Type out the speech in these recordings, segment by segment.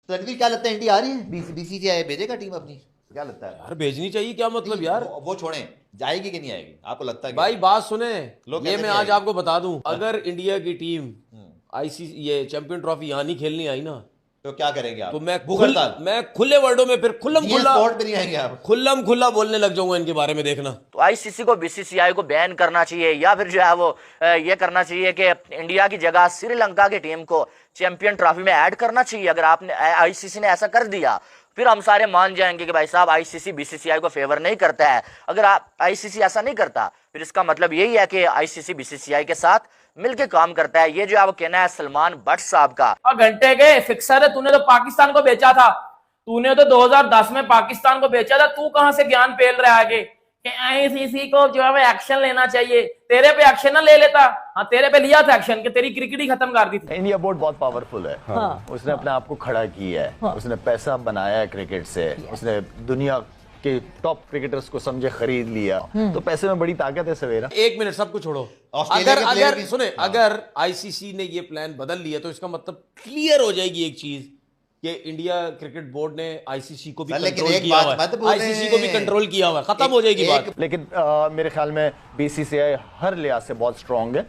तो रणवीर क्या लगता है इंडिया आ रही है? बीसीसीआई भेजेगा टीम अपनी? क्या लगता है यार भेजनी चाहिए, क्या मतलब यार। वो छोड़ें, जाएगी कि नहीं आएगी, आपको लगता है भाई बात सुने, लोग ये कहते मैं नहीं आज आएगी। आपको बता दूं, अगर इंडिया की टीम आईसीसी ये चैंपियन ट्रॉफी यहाँ नहीं खेलनी आई ना, तो क्या करेंगे आप? तो भूख हड़ताल? मैं खुले वर्डों में फिर स्पॉट पे नहीं आएंगे आप? खुल्लम खुल्ला बोलने लग जाऊंगा इनके बारे में, देखना। तो आईसीसी को बीसीसीआई को बैन करना चाहिए, या फिर जो है वो ये करना चाहिए कि इंडिया की जगह श्रीलंका की टीम को चैंपियन ट्रॉफी में ऐड करना चाहिए। अगर आपने आईसीसी ने ऐसा कर दिया, फिर हम सारे मान जाएंगे कि भाई साहब आईसीसी बीसीसीआई को फेवर नहीं करता है। अगर आईसीसी ऐसा नहीं करता, फिर इसका मतलब यही है कि आईसीसी बीसीसीआई के साथ मिलके काम करता है। ये जो है वो कहना है सलमान बट साहब का। घंटे के फिक्सर है, तूने तो पाकिस्तान को बेचा था, तूने तो 2010 में पाकिस्तान को बेचा था। तू कहां से ज्ञान पेल रहा है आगे कि आईसीसी को जो है एक्शन लेना चाहिए? तेरे पे एक्शन ना ले लेता? हाँ, तेरे पे लिया था एक्शन कि तेरी क्रिकेट ही खत्म कर दी थी। इंडिया बोर्ड बहुत पावरफुल है। हाँ। उसने अपने आप को खड़ा किया है। हाँ। उसने पैसा बनाया है क्रिकेट से। उसने दुनिया के टॉप क्रिकेटर्स को समझे खरीद लिया। तो पैसे में बड़ी ताकत है सवेरा। एक मिनट सब कुछ छोड़ो, ऑस्ट्रेलिया अगर के player अगर भी- सुने, अगर आईसीसी ने ये प्लान बदल लिया तो इसका मतलब क्लियर हो जाएगी एक चीज कि इंडिया क्रिकेट बोर्ड ने आईसीसी को भी लेकिन कंट्रोल एक किया बात हुआ मत है, बोलें। आईसीसी को भी कंट्रोल किया हुआ है, खत्म हो जाएगी बात। लेकिन मेरे ख्याल में बीसीसीआई हर लिहाज से बहुत स्ट्रांग है।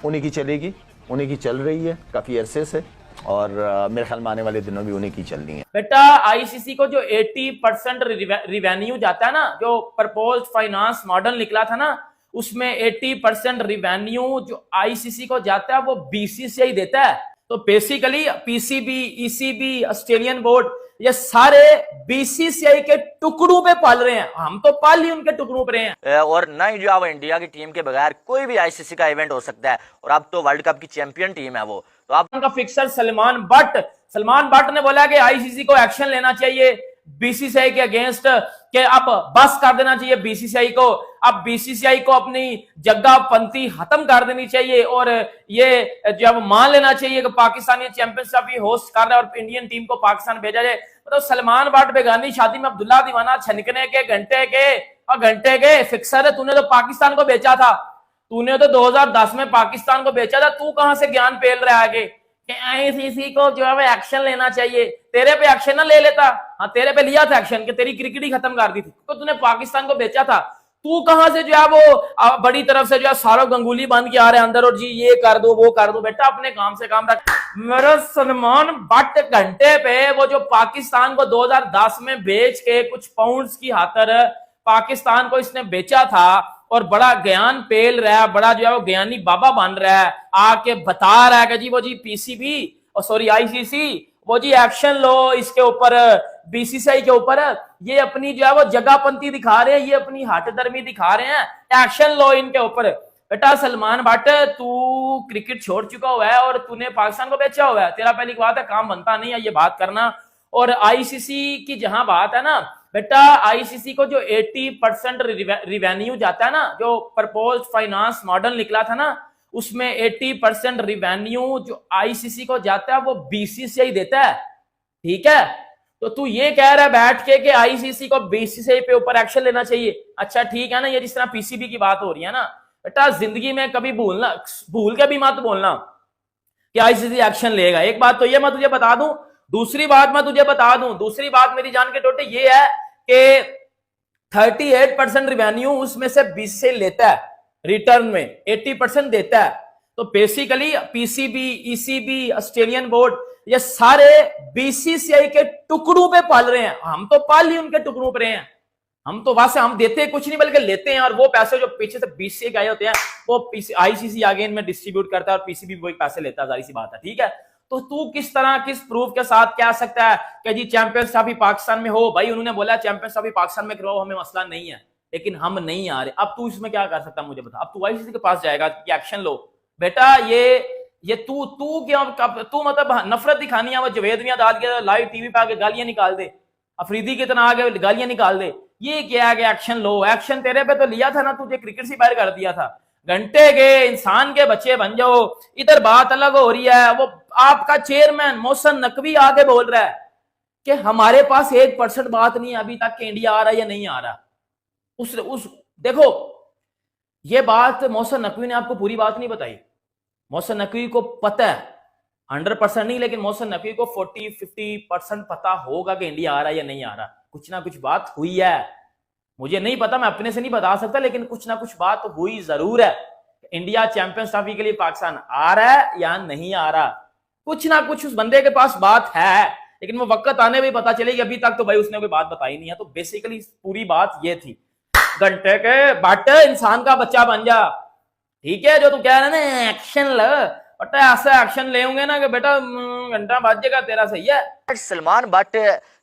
उन्हीं की चलेगी, उन्हीं की चल रही है काफी अरसे से, और मेरे ख्याल में आने वाले दिनों भी उन्हीं की चलनी है। बेटा आईसीसी को जो 80% रिवेन्यू जाता है ना, जो प्रपोज्ड फाइनेंस मॉडल निकला था ना, उसमें 80% रिवेन्यू जो आईसीसी को जाता है वो बीसीसीआई देता है। तो basically PCB, ECB, Australian board, ये सारे बीसीसीआई के टुकड़ों पे पाल रहे हैं। हम तो पाल ही उनके टुकड़ों पे रहे हैं। और ना ही जो है वो इंडिया की टीम के बगैर कोई भी आईसीसी का इवेंट हो सकता है। और अब तो वर्ल्ड कप की चैंपियन टीम है वो, तो अब उनका फिक्सर सलमान बट ने बोला कि आईसीसी को एक्शन लेना चाहिए बीसीसीआई के अगेंस्ट, कि अब बस कर देना चाहिए बीसीसीआई को। अब बीसीसीआई को अपनी जग्गापंती खत्म कर देनी चाहिए, और ये जब मान लेना चाहिए कि पाकिस्तानी चैंपियनशिप भी होस्ट कर रहा है और इंडियन टीम को पाकिस्तान भेजा जाए। तो सलमान बट बेगानी शादी में अब्दुल्ला दीवाना छनकने के घंटे के फिक्सर है। तूने तो पाकिस्तान को बेचा था, तूने तो 2010 में पाकिस्तान को बेचा था। तू कहां से ज्ञान पेल रहा है आगे कि आईसीसी को जो है एक्शन लेना चाहिए? तेरे पे एक्शन ना ले लेता? हाँ, तेरे पे लिया था एक्शन कि तेरी क्रिकेट ही खत्म कर दी थी, तो तूने पाकिस्तान को बेचा था। तू कहां से जो है वो बड़ी तरफ से जो है सौरव गंगुली बन के आ रहे हैं अंदर, और जी ये कर दो वो कर दो। बेटा अपने काम से काम रख। मेरा सलमान बट घंटे पे वो जो पाकिस्तान को 2010 में बेच के कुछ पाउंड्स की खातिर पाकिस्तान को इसने बेचा था, और बड़ा ज्ञान पेल रहा है, बड़ा जो है वो ज्ञानी बाबा बन रहा है, आके बता रहा है कि जी वो जी पीसीबी और सॉरी आईसीसी वो जी एक्शन लो इसके ऊपर, बीसीसीआई के ऊपर। ये अपनी जो है वो जगहपंती दिखा रहे हैं, ये अपनी हठधर्मी दिखा रहे हैं, एक्शन लो इनके ऊपर। बेटा सलमान भट्ट, तू क्रिकेट छोड़ चुका हुआ है और तूने पाकिस्तान को बेचा हुआ है। तेरा पहली बात है काम बनता नहीं है ये बात करना। और आईसीसी की जहां बात है ना बेटा, आईसीसी को जो 80% रिवेन्यू जाता है ना, जो प्रपोज्ड फाइनेंस मॉडल निकला था ना, उसमें 80% रिवेन्यू जो आईसीसी को जाता है वो बीसीसीआई देता है। ठीक है, तो तू ये कह रहा है बैठ के कि आईसीसी को बीसीसीआई पे ऊपर एक्शन लेना चाहिए। अच्छा ठीक है ना, ये जिस तरह पीसीबी की बात हो रही है ना बेटा, जिंदगी में कभी भूल के भी मत बोलना कि आईसीसी एक्शन लेगा। एक बात तो ये मैं तुझे बता दूं, दूसरी बात मैं तुझे बता दूं, दूसरी बात मेरी जान के टोटे ये है कि 38% रिवेन्यू उसमें से बीसीसीआई लेता है, रिटर्न में 80% देता है। तो basically PCB, ECB, Australian board, ये सारे बीसीसीआई के टुकड़ों पे पाल रहे हैं। हम तो पाल ही उनके टुकड़ों पे रहे हैं। हम तो वैसे हम देते कुछ नहीं बल्कि लेते हैं, और वो पैसे जो पीछे से बीसीसीआई आए होते हैं वो आईसीसी आगे इनमें डिस्ट्रीब्यूट करता है और पीसीबी वही पैसे लेता है, जारी सी बात है। ठीक है, तो तू किस तरह किस प्रूफ के साथ कह सकता है कि जी चैंपियंस ट्रॉफी पाकिस्तान में हो? भाई उन्होंने बोला चैंपियंस ट्रॉफी पाकिस्तान में करवाओ, हमें मसला नहीं है, लेकिन हम नहीं आ रहे। अब तू इसमें क्या कर सकता है मुझे बता। अब तू आईसीसी के पास जाएगा कि एक्शन लो। बेटा ये तू क्या तू मतलब नफरत दिखानी है, वो जवेद मियां डाल के लाइव टीवी पे आके गालियां निकाल दे, अफरीदी की तरह आगे गालियां निकाल दे। ये क्या है कि एक्शन लो? एक्शन तेरे पे तो लिया था ना, तुझे क्रिकेट से बाहर कर दिया था। घंटे के इंसान के बच्चे बन जाओ। इधर बात अलग हो रही है, वो आपका चेयरमैन मोहसिन नकवी आगे बोल रहा है कि हमारे पास 1% बात नहीं है अभी तक कि इंडिया आ रहा है या नहीं आ रहा। उस देखो, ये बात मोहसिन नकवी ने आपको पूरी बात नहीं बताई। मोहसिन नकवी को पता है 100% नहीं, लेकिन मोहसिन नकवी को 40-50% पता होगा कि इंडिया आ रहा है या नहीं आ रहा। कुछ ना कुछ बात हुई है, मुझे नहीं पता, मैं अपने से नहीं बता सकता, लेकिन कुछ ना कुछ बात हुई जरूर है। इंडिया चैंपियंस ट्रॉफी के लिए पाकिस्तान आ रहा है या नहीं आ रहा, कुछ ना कुछ उस बंदे के पास बात है, लेकिन वो वक्त आने में पता चलेगी। अभी तक तो भाई उसने कोई बात बताई नहीं है। तो बेसिकली पूरी बात ये थी, घंटे के बट इंसान का बच्चा बन जा, ठीक है। जो तू कह रहा है ना एक्शन ल, बट ऐसा एक्शन लेंगे ना कि बेटा घंटा बाजेगा तेरा, सही है। सलमान बट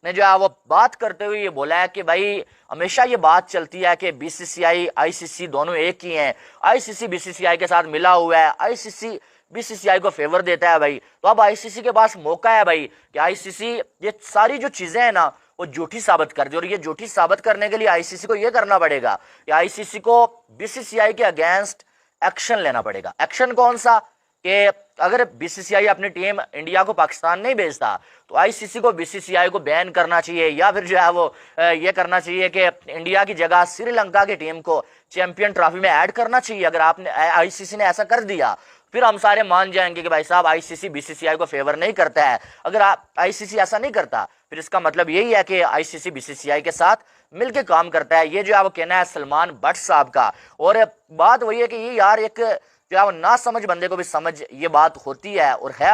ने जो है वो बात करते हुए ये बोला है कि भाई हमेशा ये बात चलती है कि बीसीसीआई आईसीसी दोनों एक ही हैं, आईसीसी बीसीसीआई के साथ मिला हुआ है, आईसीसी बीसीसीआई को फेवर देता है भाई। तो अब आईसीसी के पास मौका है भाई कि आईसीसी ये सारी जो चीजें हैं ना वो झूठी साबित कर दे, और ये झूठी साबित करने के लिए आईसीसी को ये करना पड़ेगा कि आईसीसी को बीसीसीआई के अगेंस्ट एक्शन लेना पड़ेगा। एक्शन कौन सा, कि अगर बीसीसीआई अपनी टीम इंडिया को पाकिस्तान नहीं भेजता तो आईसीसी को बीसीसीआई को बैन करना चाहिए, या फिर जो है वो ये करना चाहिए कि इंडिया की जगह श्रीलंका की टीम को चैंपियन ट्रॉफी में ऐड करना चाहिए। अगर आपने आईसीसी ने ऐसा कर दिया फिर हम सारे मान जाएंगे कि भाई साहब आईसीसी बीसीसीआई को फेवर नहीं करता है। अगर आईसीसी ऐसा नहीं करता फिर इसका मतलब यही है कि आईसीसी बीसीसीआई के साथ मिलकर काम करता है। ये जो है वो कहना है सलमान बट साहब का। और बात वही है कि ये यार एक जो है वो ना समझ बंदे को भी समझ ये बात होती है, और है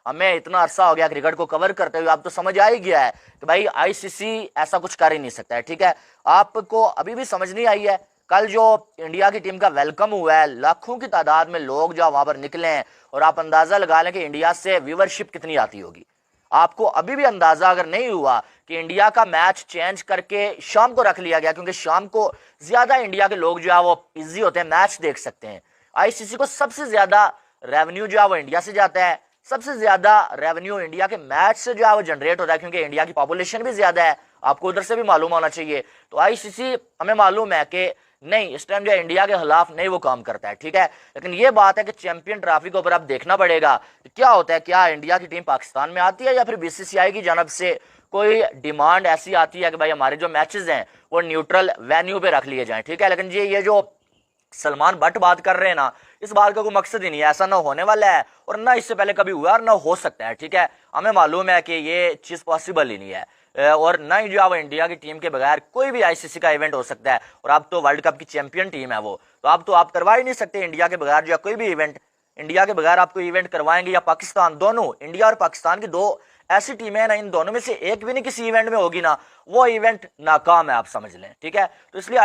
हमें इतना अरसा हो गया क्रिकेट को कवर करते हुए, अब तो समझ आ ही गया है कि भाई आईसीसी ऐसा कुछ कर ही नहीं सकता है, ठीक है। आपको अभी भी समझ नहीं आई है। कल जो इंडिया की टीम का वेलकम हुआ है, लाखों की तादाद में लोग जो वहां पर निकले हैं, और आप अंदाजा लगा लें कि इंडिया से व्यूवरशिप कितनी आती होगी। आपको अभी भी अंदाजा अगर नहीं हुआ कि इंडिया का मैच चेंज करके शाम को रख लिया गया, क्योंकि शाम को ज्यादा इंडिया के लोग जो है वो इजी होते हैं, मैच देख सकते हैं। आईसीसी को सबसे ज्यादा रेवेन्यू जो है वो इंडिया से जाता है, सबसे ज्यादा रेवेन्यू इंडिया के मैच से जो है वो जनरेट होता है, क्योंकि इंडिया की पॉपुलेशन भी ज्यादा है। आपको उधर से भी मालूम होना चाहिए। तो आईसीसी हमें मालूम है कि नहीं, इस टाइम जो इंडिया के खिलाफ नहीं वो काम करता है, ठीक है। लेकिन ये बात है कि चैंपियन ट्रॉफी के ऊपर अब देखना पड़ेगा क्या होता है। क्या इंडिया की टीम पाकिस्तान में आती है, या फिर बीसीसीआई की जानब से कोई डिमांड ऐसी आती है कि भाई हमारे जो मैचेस हैं वो न्यूट्रल वेन्यू पे रख लिए जाएं, ठीक है। लेकिन ये जो सलमान बट बात कर रहे हैं ना, इस बात का कोई मकसद ही नहीं है, ऐसा ना होने वाला है, और ना इससे पहले कभी हुआ और ना हो सकता है, ठीक है। हमें मालूम है कि ये चीज पॉसिबल ही नहीं है, और ना ही जो है इंडिया की टीम के बगैर कोई भी आईसीसी का इवेंट हो सकता है। और अब तो वर्ल्ड कप की चैंपियन टीम है वो, तो अब तो आप करवा ही नहीं सकते इंडिया के बगैर जो है कोई भी इवेंट। इंडिया के बगैर आप कोई इवेंट करवाएंगे या पाकिस्तान, दोनों इंडिया और पाकिस्तान की दो ऐसी टीमें हैं ना, इन दोनों में से एक भी नहीं किसी इवेंट में होगी ना, वो इवेंट नाकाम है, आप समझ लें, ठीक है। तो इसलिए